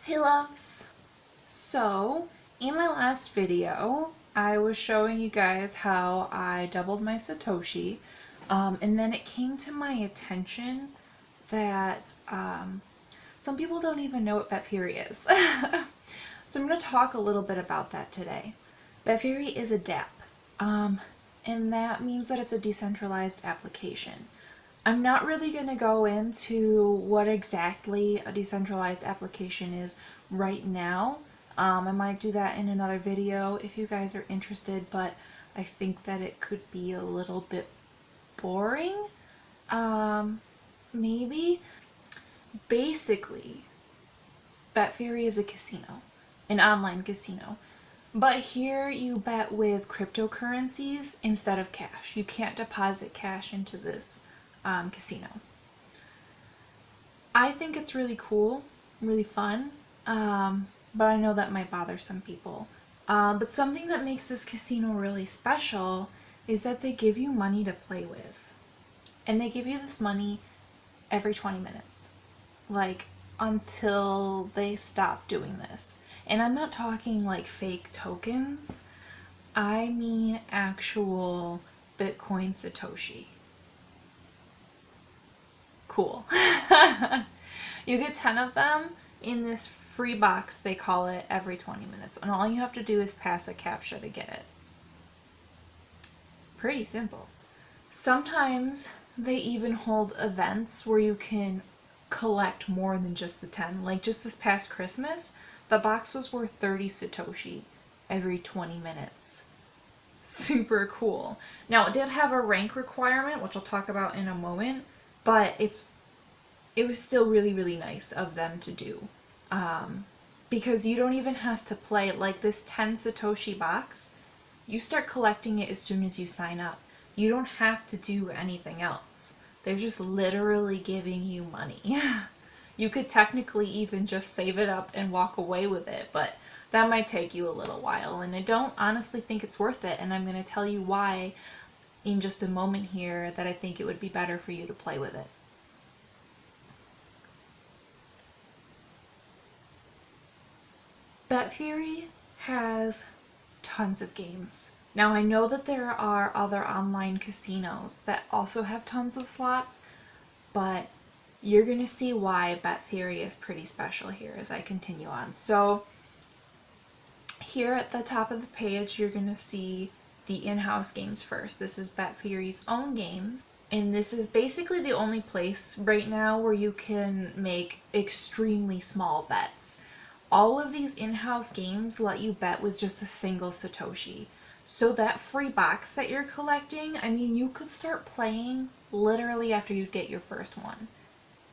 Hey loves! So, in my last video, I was showing you guys how I doubled my Satoshi, and then it came to my attention that some people don't even know what BetFury is. So I'm going to talk a little bit about that today. BetFury is a DApp, and that means that it's a decentralized application. I'm not really going to go into what exactly a decentralized application is right now. I might do that in another video if you guys are interested, but I think that it could be a little bit boring. Maybe. Basically, BetFury is a casino, an online casino. But here you bet with cryptocurrencies instead of cash. You can't deposit cash into this casino. I think it's really cool, really fun, but I know that might bother some people. But something that makes this casino really special is that they give you money to play with. And they give you this money every 20 minutes. Like, until they stop doing this. And I'm not talking like fake tokens. I mean actual Bitcoin Satoshi. Cool. You get 10 of them in this free box, they call it, every 20 minutes. And all you have to do is pass a CAPTCHA to get it. Pretty simple. Sometimes they even hold events where you can collect more than just the 10. Like just this past Christmas, the box was worth 30 Satoshi every 20 minutes. Super cool. Now, it did have a rank requirement, which I'll talk about in a moment, but it was still really, really nice of them to do. Because you don't even have to play it. Like this 10 Satoshi box, you start collecting it as soon as you sign up. You don't have to do anything else. They're just literally giving you money. You could technically even just save it up and walk away with it, but that might take you a little while, and I don't honestly think it's worth it, and I'm going to tell you why in just a moment here that I think it would be better for you to play with it. BetFury has tons of games. Now, I know that there are other online casinos that also have tons of slots, but you're going to see why BetFury is pretty special here as I continue on. So, here at the top of the page, you're going to see the in-house games first. This is BetFury's own games, and this is basically the only place right now where you can make extremely small bets. All of these in-house games let you bet with just a single Satoshi. So that free box that you're collecting, I mean, you could start playing literally after you get your first one.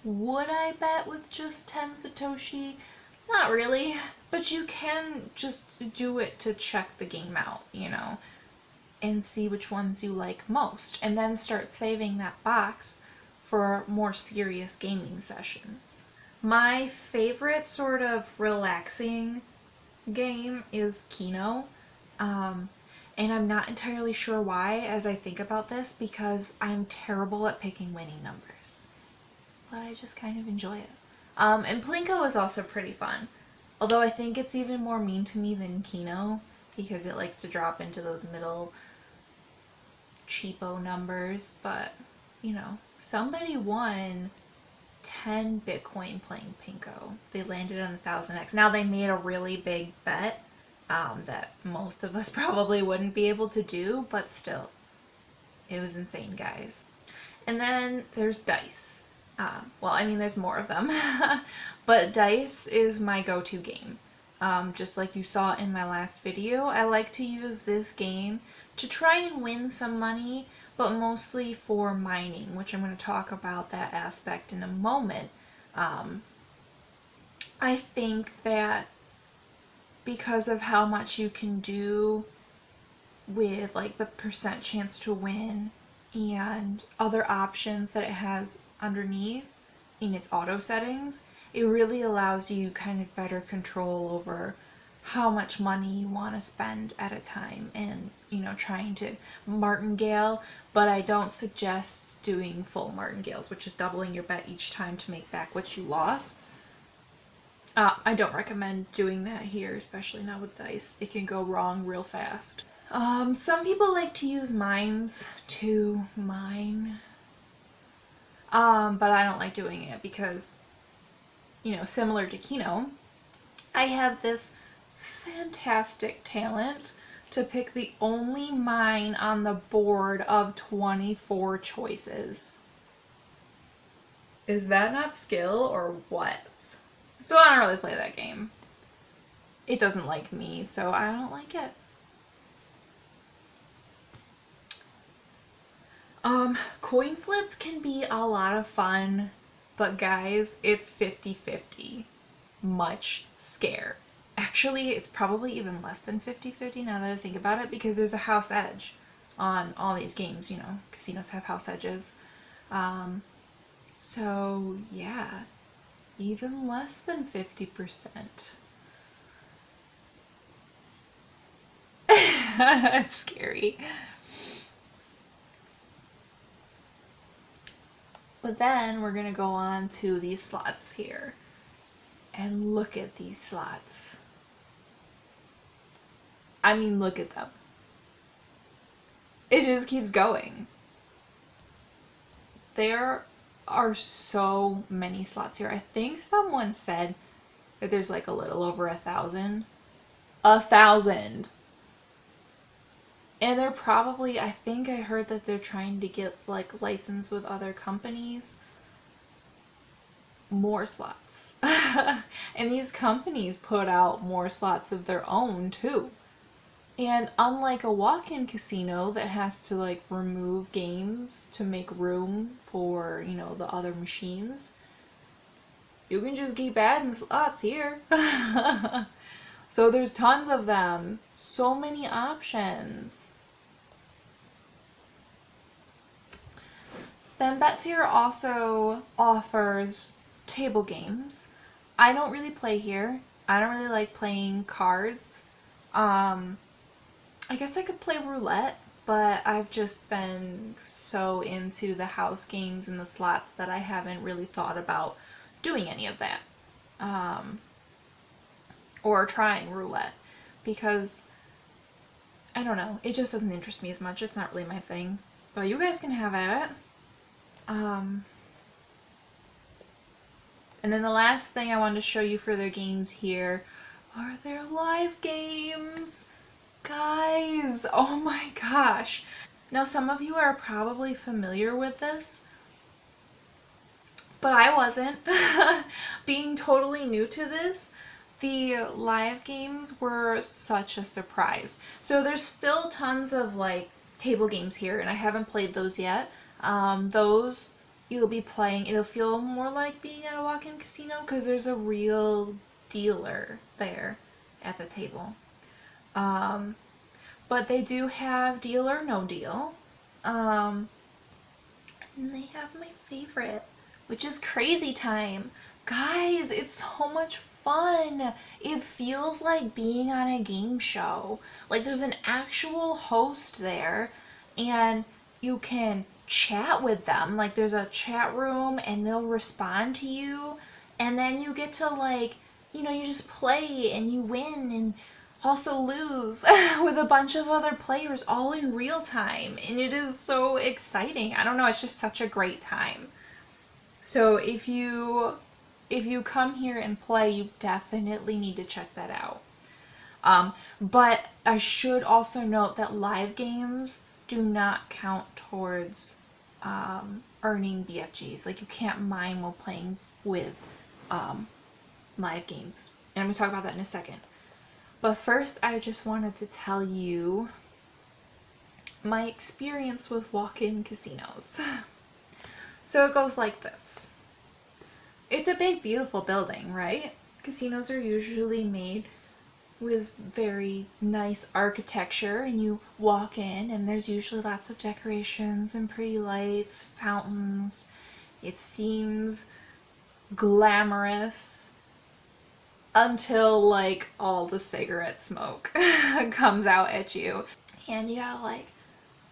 Would I bet with just 10 Satoshi? Not really, but you can just do it to check the game out, you know, and see which ones you like most, and then start saving that box for more serious gaming sessions. My favorite sort of relaxing game is Keno. And I'm not entirely sure why as I think about this, because I'm terrible at picking winning numbers. But I just kind of enjoy it. And Plinko is also pretty fun. Although I think it's even more mean to me than Keno, because it likes to drop into those middle cheapo numbers. But, you know, somebody won 10 Bitcoin playing Plinko. They landed on the 1000x. Now they made a really big bet that most of us probably wouldn't be able to do, but still, it was insane, guys. And then there's dice. Well, I mean, there's more of them, but dice is my go-to game. Just like you saw in my last video, I like to use this game to try and win some money, but mostly for mining, which I'm going to talk about that aspect in a moment. I think that because of how much you can do with like the percent chance to win and other options that it has underneath in its auto settings, it really allows you kind of better control over how much money you want to spend at a time and, you know, trying to martingale, but I don't suggest doing full martingales, which is doubling your bet each time to make back what you lost. I don't recommend doing that here, especially not with dice. It can go wrong real fast. Some people like to use mines to mine. But I don't like doing it because, similar to Kino, I have this fantastic talent to pick the only mine on the board of 24 choices. Is that not skill or what? So I don't really play that game. It doesn't like me, so I don't like it. Coin flip can be a lot of fun, but guys, it's 50-50. Much scare. Actually, it's probably even less than 50-50 now that I think about it, because there's a house edge on all these games, casinos have house edges. So yeah, even less than 50%. It's scary. But then we're gonna go on to these slots here. And look at these slots. I mean, look at them. It just keeps going. There are so many slots here. I think someone said that there's like a little over 1,000. 1,000! And they're probably, I think I heard that they're trying to get like licensed with other companies. More slots. And these companies put out more slots of their own too. And unlike a walk-in casino that has to like remove games to make room for, the other machines, you can just keep adding slots here. So there's tons of them. So many options. Then BetFury also offers table games. I don't really play here. I don't really like playing cards. I guess I could play roulette, but I've just been so into the house games and the slots that I haven't really thought about doing any of that. Or trying roulette, because I don't know, it just doesn't interest me as much. It's not really my thing. But you guys can have at it. And then the last thing I wanted to show you for their games here are their live games. Guys, oh my gosh. Now some of you are probably familiar with this, but I wasn't. Being totally new to this, the live games were such a surprise. So there's still tons of like table games here, and I haven't played those yet. Those you'll be playing, it'll feel more like being at a walk-in casino because there's a real dealer there at the table. But they do have Deal or No Deal. And they have my favorite, which is Crazy Time. Guys, it's so much fun. It feels like being on a game show. Like there's an actual host there, and you can chat with them. Like there's a chat room and they'll respond to you, and then you get to like, you just play and you win and also lose with a bunch of other players all in real time, and it is so exciting. I don't know, it's just such a great time. So if you come here and play, you definitely need to check that out. But I should also note that live games do not count towards earning BFGs. Like you can't mine while playing with live games. And I'm going to talk about that in a second. But first, I just wanted to tell you my experience with walk-in casinos. So it goes like this. It's a big, beautiful building, right? Casinos are usually made with very nice architecture, and you walk in and there's usually lots of decorations and pretty lights, fountains. It seems glamorous until like all the cigarette smoke comes out at you, and you gotta like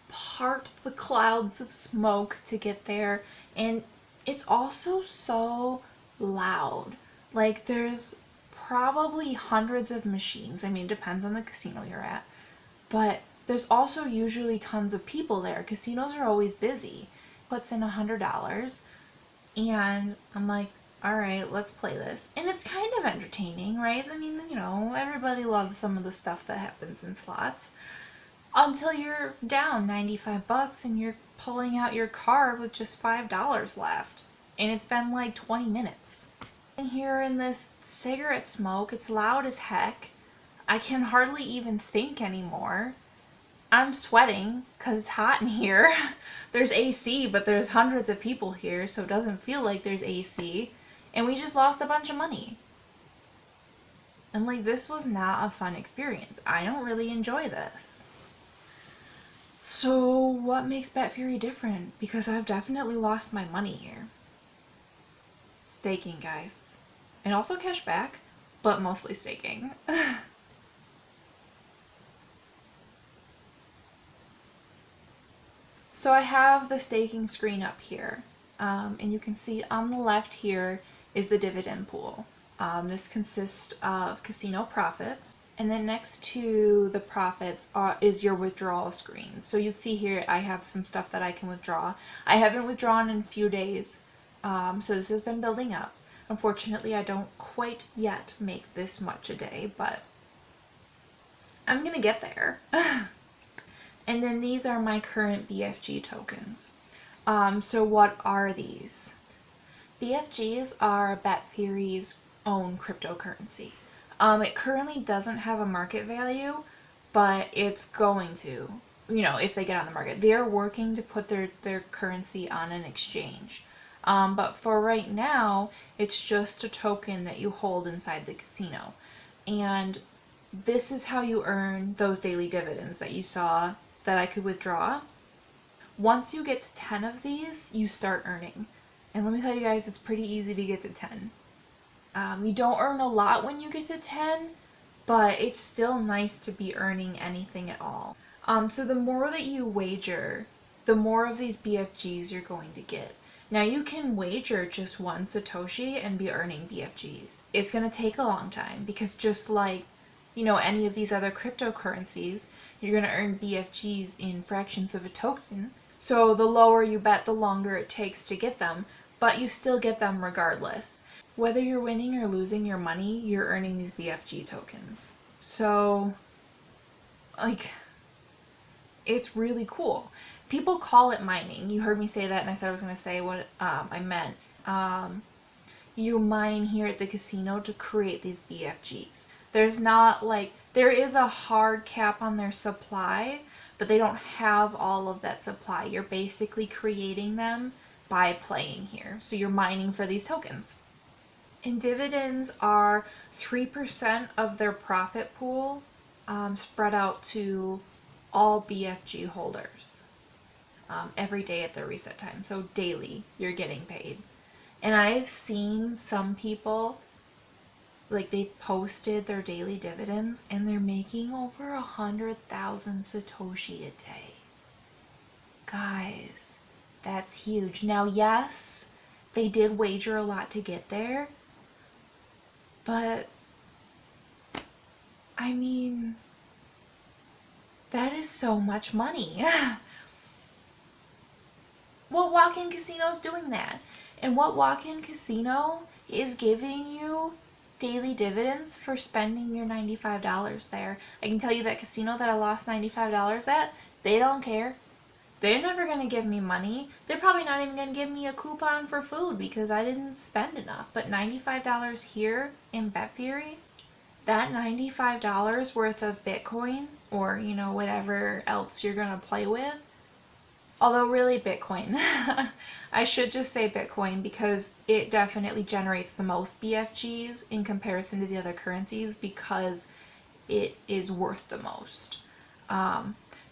part the clouds of smoke to get there. And it's also so loud. Like there's probably hundreds of machines. I mean, it depends on the casino you're at. But there's also usually tons of people there. Casinos are always busy. Puts in $100 and I'm like, all right, let's play this. And it's kind of entertaining, right? I mean, you know, everybody loves some of the stuff that happens in slots. Until you're down 95 bucks and you're pulling out your card with just $5 left. And it's been like 20 minutes. And here in this cigarette smoke, it's loud as heck. I can hardly even think anymore. I'm sweating because it's hot in here. There's AC, but there's hundreds of people here, so it doesn't feel like there's AC. And we just lost a bunch of money. And like, this was not a fun experience. I don't really enjoy this. So what makes BetFury different? Because I've definitely lost my money here. Staking, guys. And also cashback, but mostly staking. So I have the staking screen up here, and you can see on the left here is the dividend pool. This consists of casino profits, and then next to the profits is your withdrawal screen. So you see here I have some stuff that I can withdraw. I haven't withdrawn in a few days, so this has been building up. Unfortunately, I don't quite yet make this much a day, but I'm gonna get there. And then these are my current BFG tokens. So what are these? BFGs are BetFury's own cryptocurrency. It currently doesn't have a market value, but it's going to, you know, if they get on the market. They're working to put their currency on an exchange. But for right now, it's just a token that you hold inside the casino. And this is how you earn those daily dividends that you saw that I could withdraw. Once you get to 10 of these, you start earning. And let me tell you guys, it's pretty easy to get to 10. You don't earn a lot when you get to 10, but it's still nice to be earning anything at all. So the more that you wager, the more of these BFGs you're going to get. Now you can wager just one Satoshi and be earning BFGs. It's going to take a long time because just like, you know, any of these other cryptocurrencies, you're going to earn BFGs in fractions of a token. So the lower you bet, the longer it takes to get them, but you still get them regardless. Whether you're winning or losing your money, you're earning these BFG tokens. So, like, it's really cool. People call it mining. You heard me say that, and I said I was going to say what I meant. You mine here at the casino to create these BFGs. There's not like, there is a hard cap on their supply, but they don't have all of that supply. You're basically creating them by playing here. So you're mining for these tokens. And dividends are 3% of their profit pool spread out to all BFG holders every day at their reset time. So daily, you're getting paid. And I've seen some people, like, they've posted their daily dividends and they're making over 100,000 Satoshi a day. Guys, that's huge. Now, yes, they did wager a lot to get there, but I mean, that is so much money. What walk-in casino is doing that? And what walk-in casino is giving you daily dividends for spending your $95 there? I can tell you that casino that I lost $95 at, they don't care. They're never going to give me money. They're probably not even going to give me a coupon for food because I didn't spend enough. But $95 here in BetFury, that $95 worth of Bitcoin, or, you know, whatever else you're going to play with, although really Bitcoin. I should just say Bitcoin because it definitely generates the most BFGs in comparison to the other currencies because it is worth the most.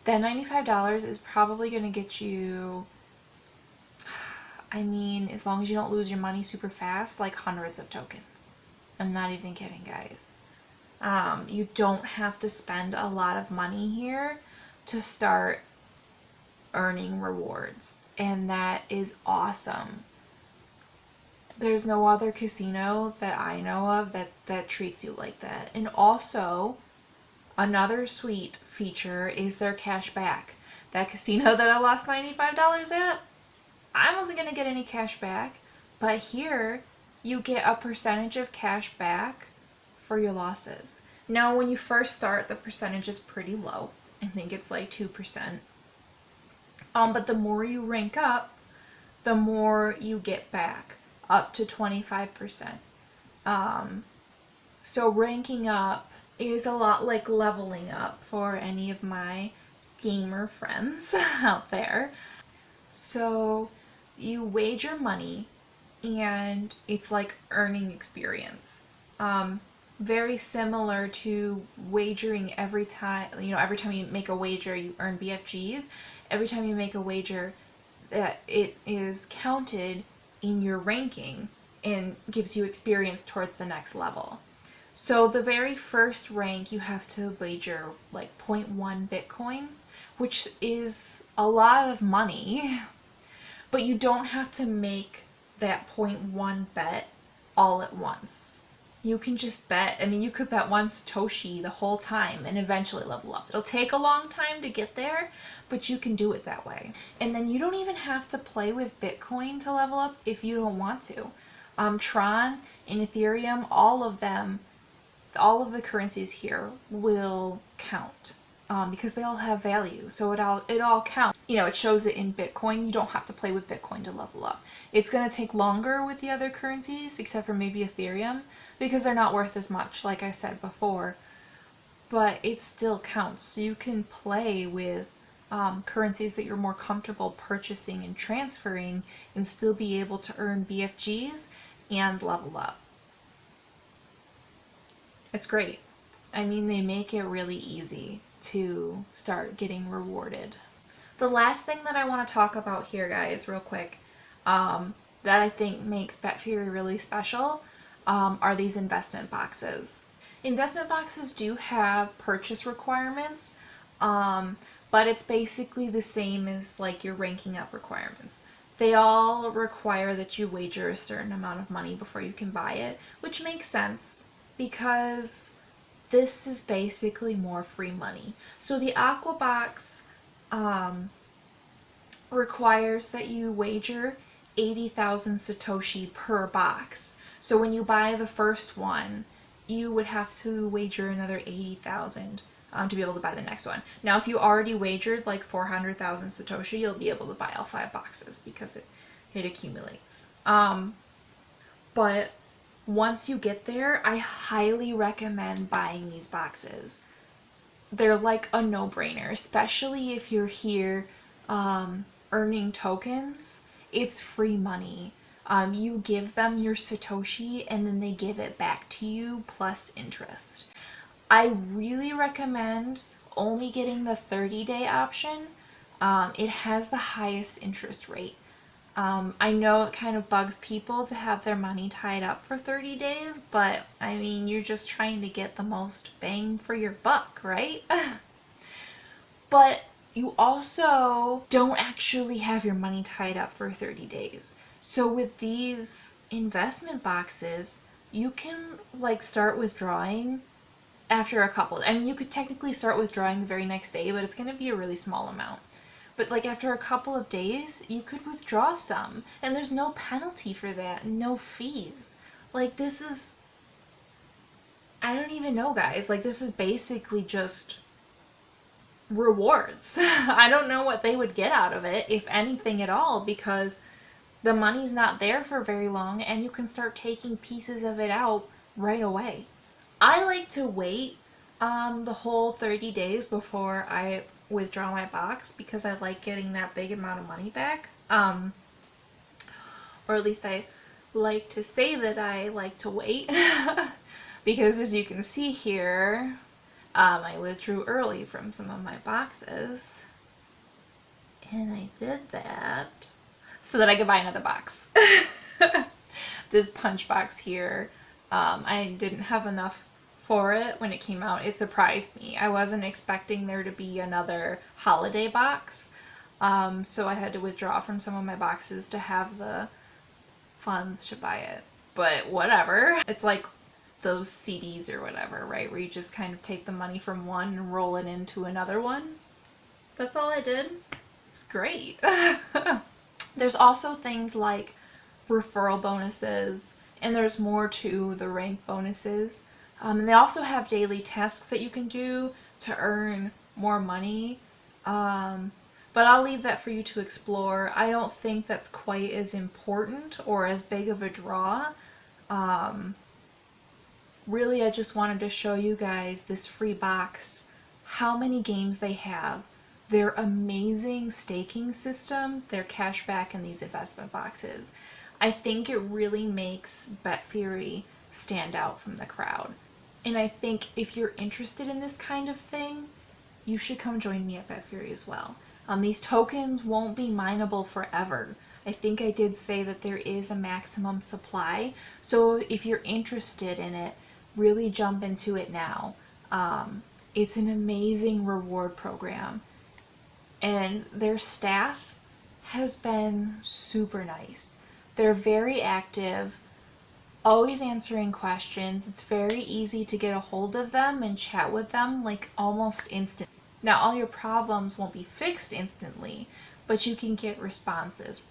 That $95 is probably going to get you, I mean, as long as you don't lose your money super fast, like hundreds of tokens. I'm not even kidding, guys. You don't have to spend a lot of money here to start earning rewards, and that is awesome. There's no other casino that I know of that treats you like that. And also, another sweet feature is their cash back. That casino that I lost $95 at, I wasn't going to get any cash back. But here, you get a percentage of cash back for your losses. Now, when you first start, the percentage is pretty low. I think it's like 2%. But the more you rank up, the more you get back, up to 25%. So ranking up is a lot like leveling up for any of my gamer friends out there. So you wager money and it's like earning experience. Very similar to wagering every time, every time you make a wager, you earn BFGs. Every time you make a wager, that it is counted in your ranking and gives you experience towards the next level. So the very first rank, you have to wager like 0.1 Bitcoin, which is a lot of money, but you don't have to make that 0.1 bet all at once. You can just bet, you could bet 1 Satoshi the whole time and eventually level up. It'll take a long time to get there, but you can do it that way. And then you don't even have to play with Bitcoin to level up if you don't want to. Tron and Ethereum, all of the currencies here will count because they all have value. So it all counts. It shows it in Bitcoin. You don't have to play with Bitcoin to level up. It's going to take longer with the other currencies, except for maybe Ethereum, because they're not worth as much, like I said before. But it still counts. So you can play with currencies that you're more comfortable purchasing and transferring and still be able to earn BFGs and level up. It's great. They make it really easy to start getting rewarded. The last thing that I want to talk about here, guys, real quick, that I think makes BetFury really special, are these investment boxes. Investment boxes do have purchase requirements, but it's basically the same as like your ranking up requirements. They all require that you wager a certain amount of money before you can buy it, which makes sense because this is basically more free money. So the Aqua box requires that you wager 80,000 Satoshi per box. So when you buy the first one, you would have to wager another 80,000 to be able to buy the next one. Now, if you already wagered like 400,000 Satoshi, you'll be able to buy all 5 boxes because it accumulates. But once you get there, I highly recommend buying these boxes. They're like a no-brainer, especially if you're here earning tokens. It's free money. You give them your Satoshi and then they give it back to you plus interest. I really recommend only getting the 30-day option. It has the highest interest rate. I know it kind of bugs people to have their money tied up for 30 days, but you're just trying to get the most bang for your buck, right? But you also don't actually have your money tied up for 30 days. So with these investment boxes, you can start withdrawing after a couple. You could technically start withdrawing the very next day, but it's going to be a really small amount. But after a couple of days, you could withdraw some, and there's no penalty for that, no fees. This is, I don't even know, guys. This is basically just rewards. I don't know what they would get out of it, if anything at all, because the money's not there for very long, and you can start taking pieces of it out right away. I like to wait the whole 30 days before I withdraw my box because I like getting that big amount of money back. Or at least I like to say that I like to wait because as you can see here, I withdrew early from some of my boxes, and I did that so that I could buy another box. This punch box here, I didn't have enough for it when it came out. It surprised me. I wasn't expecting there to be another holiday box, so I had to withdraw from some of my boxes to have the funds to buy it. But whatever. It's like those CDs or whatever, right? Where you just kind of take the money from one and roll it into another one. That's all I did. It's great. There's also things like referral bonuses, and there's more to the rank bonuses. And they also have daily tasks that you can do to earn more money. But I'll leave that for you to explore. I don't think that's quite as important or as big of a draw. Really, I just wanted to show you guys this free box, how many games they have, their amazing staking system, their cashback, and these investment boxes. I think it really makes BetFury stand out from the crowd. And I think if you're interested in this kind of thing, you should come join me at BetFury as well. These tokens won't be mineable forever. I think I did say that there is a maximum supply. So if you're interested in it, really jump into it now. It's an amazing reward program. And their staff has been super nice. They're very active, always answering questions. It's very easy to get a hold of them and chat with them like almost instantly. Now, all your problems won't be fixed instantly, but you can get responses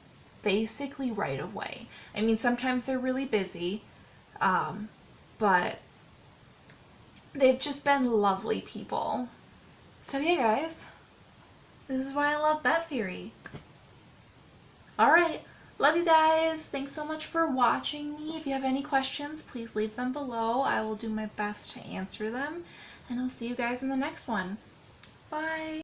basically right away. I mean, sometimes they're really busy, but they've just been lovely people. So yeah, guys, this is why I love BetFury. Alright, love you guys. Thanks so much for watching me. If you have any questions, please leave them below. I will do my best to answer them. And I'll see you guys in the next one. Bye.